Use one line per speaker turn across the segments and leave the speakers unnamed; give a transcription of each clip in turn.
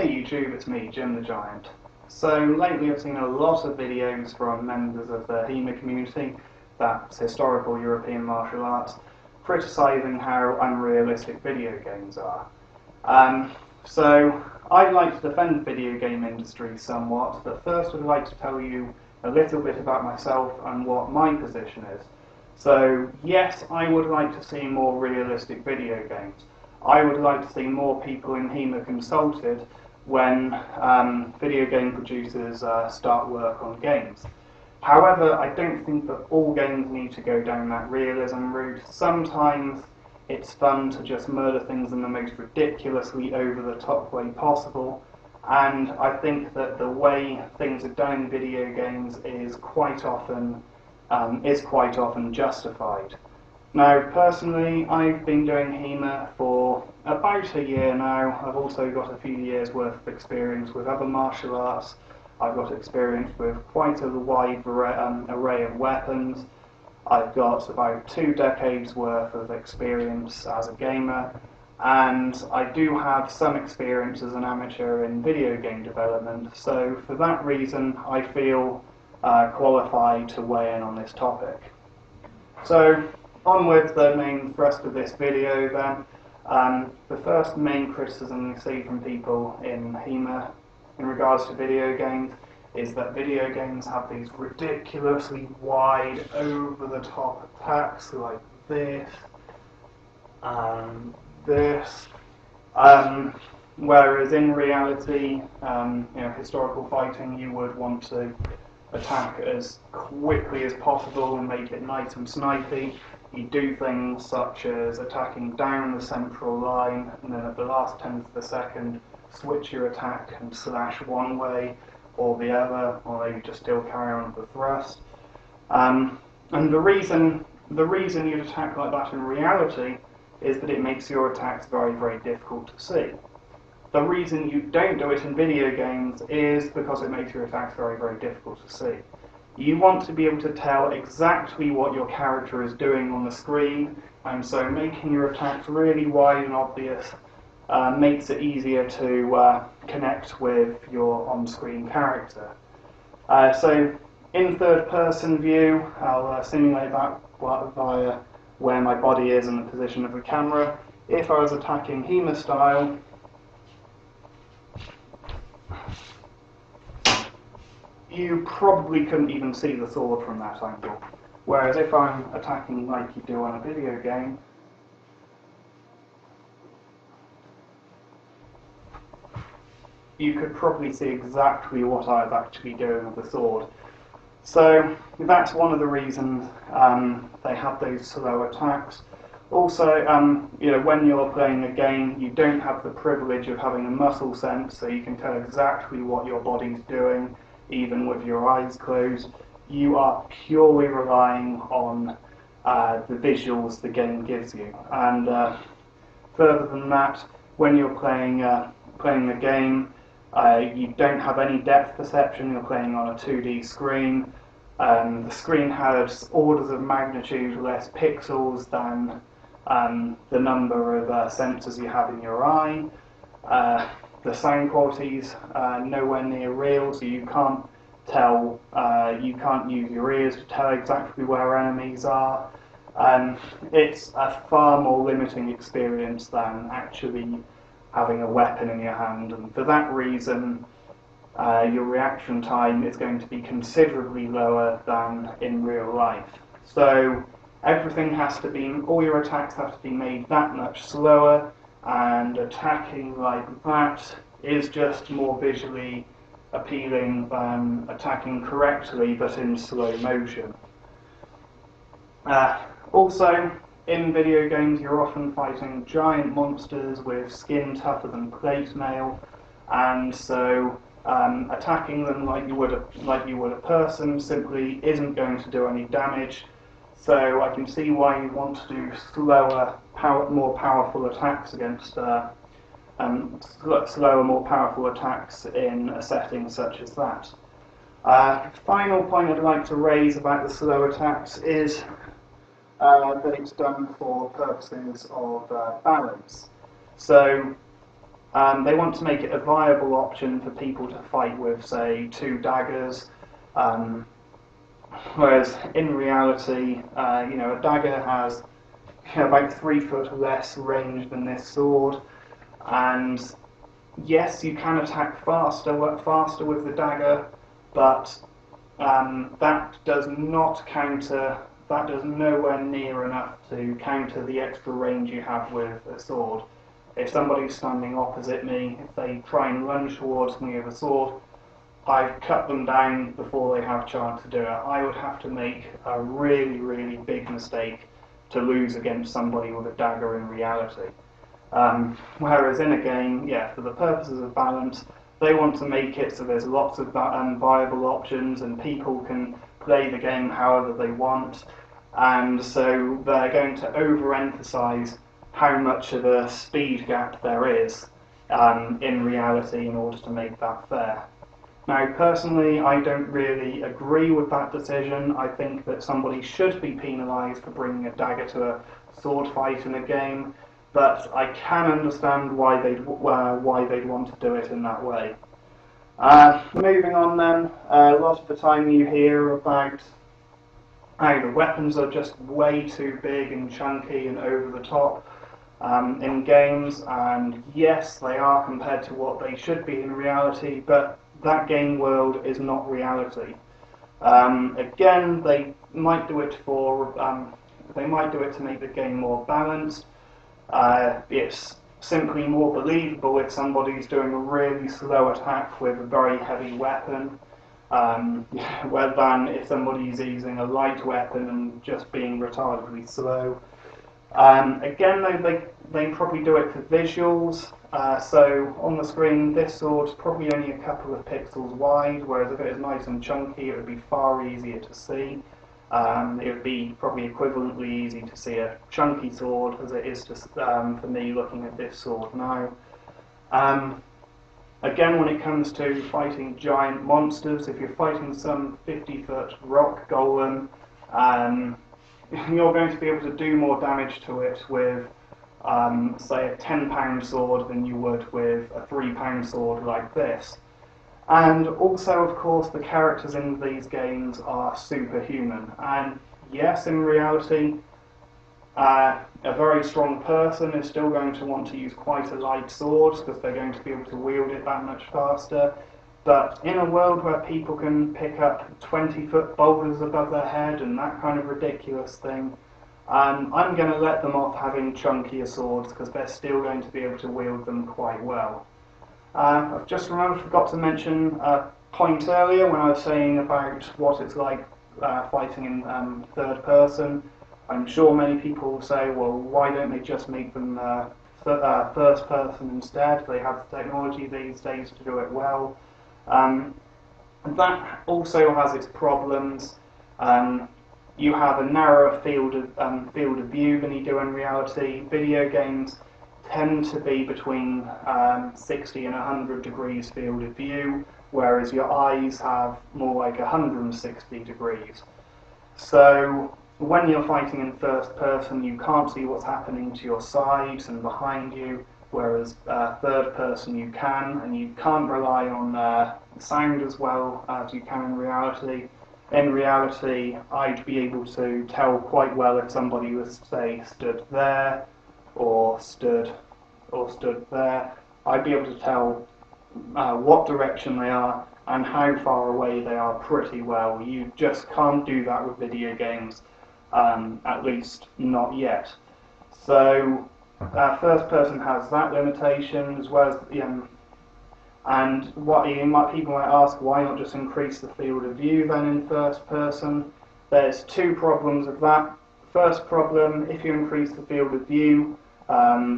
Hey YouTube, it's me, Jim the Giant. So lately I've seen a lot of videos from members of the HEMA community, that's historical European martial arts, criticising how unrealistic video games are. So I'd like to defend the video game industry somewhat, but first I'd like to tell you a little bit about myself and what my position is. So yes, I would like to see more realistic video games. I would like to see more people in HEMA consulted when video game producers start work on games. However, I don't think that all games need to go down that realism route. Sometimes it's fun to just murder things in the most ridiculously over-the-top way possible, and I think that the way things are done in video games is quite often justified. Now, personally, I've been doing HEMA for about a year now. I've also got a few years' worth of experience with other martial arts. I've got experience with quite a wide array of weapons. I've got about 2 decades' worth of experience as a gamer, and I do have some experience as an amateur in video game development, so for that reason I feel qualified to weigh in on this topic. So, on with the main thrust of this video then. The first main criticism you see from people in HEMA in regards to video games is that video games have these ridiculously wide, over-the-top attacks like this and this, whereas in reality, historical fighting, you would want to attack as quickly as possible and make it nice and snipey. You do things such as attacking down the central line and then at the last 10th of a second switch your attack and slash one way or the other, or you just still carry on with the thrust. And the reason you'd attack like that in reality is that it makes your attacks very, very difficult to see. The reason you don't do it in video games is because it makes your attacks very, very difficult to see. You want to be able to tell exactly what your character is doing on the screen, and so making your attacks really wide and obvious makes it easier to connect with your on-screen character. So in third-person view, I'll simulate that via where my body is in the position of the camera. If I was attacking HEMA style, you probably couldn't even see the sword from that angle. Whereas if I'm attacking like you do on a video game, you could probably see exactly what I was actually doing with the sword. So that's one of the reasons they have those slow attacks. Also, when you're playing a game, you don't have the privilege of having a muscle sense, so you can tell exactly what your body's doing, even with your eyes closed. You are purely relying on the visuals the game gives you. And further than that, when you're playing the game, you don't have any depth perception. You're playing on a 2D screen. The screen has orders of magnitude less pixels than the number of sensors you have in your eye. The sound quality's nowhere near real, so you can't tell, you can't use your ears to tell exactly where enemies are. It's a far more limiting experience than actually having a weapon in your hand, and for that reason your reaction time is going to be considerably lower than in real life. So everything has to be, all your attacks have to be made that much slower, and attacking like that is just more visually appealing than attacking correctly but in slow motion. Also, in video games you're often fighting giant monsters with skin tougher than plate mail, and so attacking them like you would a person simply isn't going to do any damage. So I can see why you want to do slower, more powerful attacks against slower, more powerful attacks in a setting such as that. Final point I'd like to raise about the slow attacks is that it's done for purposes of balance. So They want to make it a viable option for people to fight with, say, 2 daggers. Whereas in reality, a dagger has about 3 foot less range than this sword, and yes, you can attack faster with the dagger, but that does nowhere near enough to counter the extra range you have with a sword. If somebody's standing opposite me, if they try and lunge towards me with a sword, I've cut them down before they have a chance to do it. I would have to make a really, really big mistake to lose against somebody with a dagger in reality. Whereas in a game, for the purposes of balance, they want to make it so there's lots of viable options and people can play the game however they want, and so they're going to overemphasize how much of a speed gap there is in reality in order to make that fair. Now, personally, I don't really agree with that decision. I think that somebody should be penalised for bringing a dagger to a sword fight in a game, but I can understand why they'd want to do it in that way. Moving on then, a lot of the time you hear about how the weapons are just way too big and chunky and over the top in games, and yes, they are compared to what they should be in reality, but that game world is not reality. Again, they might do it to make the game more balanced. It's simply more believable if somebody's doing a really slow attack with a very heavy weapon, rather than if somebody's using a light weapon and just being retardedly slow. Again, though, they probably do it for visuals. So on the screen, this sword's probably only a couple of pixels wide, whereas if it was nice and chunky, it would be far easier to see. It would be probably equivalently easy to see a chunky sword as it is for me looking at this sword now. Again, when it comes to fighting giant monsters, if you're fighting some 50-foot rock golem, you're going to be able to do more damage to it with, say, a 10-pound sword than you would with a 3-pound sword like this. And also, of course, the characters in these games are superhuman. And yes, in reality, a very strong person is still going to want to use quite a light sword because they're going to be able to wield it that much faster. But in a world where people can pick up 20-foot boulders above their head and that kind of ridiculous thing, I'm going to let them off having chunkier swords because they're still going to be able to wield them quite well. I've just forgot to mention a point earlier when I was saying about what it's like fighting in third person. I'm sure many people will say, well, why don't they just make them first person instead? They have the technology these days to do it well. That also has its problems. You have a narrower field of view than you do in reality. Video games tend to be between 60 and 100 degrees field of view, whereas your eyes have more like 160 degrees. So when you're fighting in first person, you can't see what's happening to your sides and behind you, whereas third person you can, and you can't rely on sound as well as you can in reality. In reality, I'd be able to tell quite well if somebody was, say, stood there or stood there. I'd be able to tell what direction they are and how far away they are pretty well. You just can't do that with video games, at least not yet. So first person has that limitation, as well as and people might ask, why not just increase the field of view then in first person? There's two problems with that. First problem, if you increase the field of view,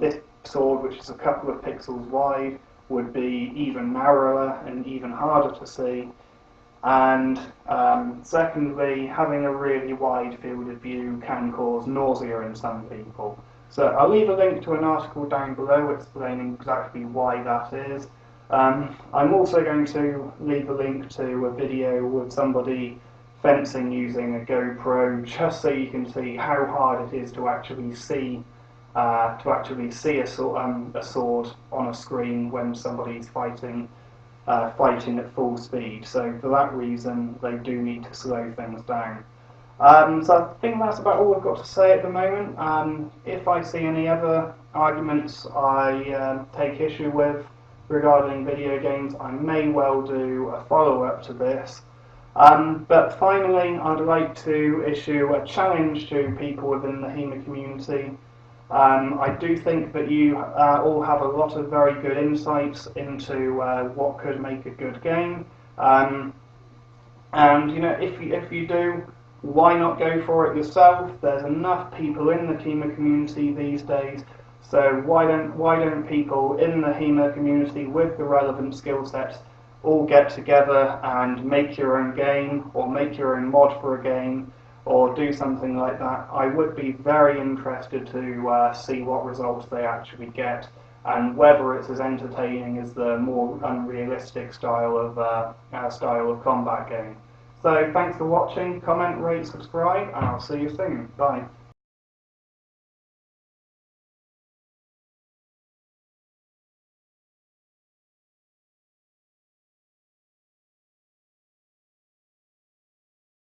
this sword, which is a couple of pixels wide, would be even narrower and even harder to see. And secondly, having a really wide field of view can cause nausea in some people. So I'll leave a link to an article down below explaining exactly why that is. I'm also going to leave a link to a video with somebody fencing using a GoPro, just so you can see how hard it is to actually see to actually see a sword on a screen when somebody's fighting at full speed. So for that reason, they do need to slow things down. So I think that's about all I've got to say at the moment. If I see any other arguments I take issue with regarding video games, I may well do a follow-up to this. But finally, I'd like to issue a challenge to people within the HEMA community. I do think that you all have a lot of very good insights into what could make a good game. And you know, if you do, why not go for it yourself? There's enough people in the HEMA community these days, so why don't people in the HEMA community with the relevant skill sets all get together and make your own game, or make your own mod for a game, or do something like that? I would be very interested to see what results they actually get, and whether it's as entertaining as the more unrealistic style of combat game. So thanks for watching, comment, rate, subscribe, and I'll see you soon. Bye.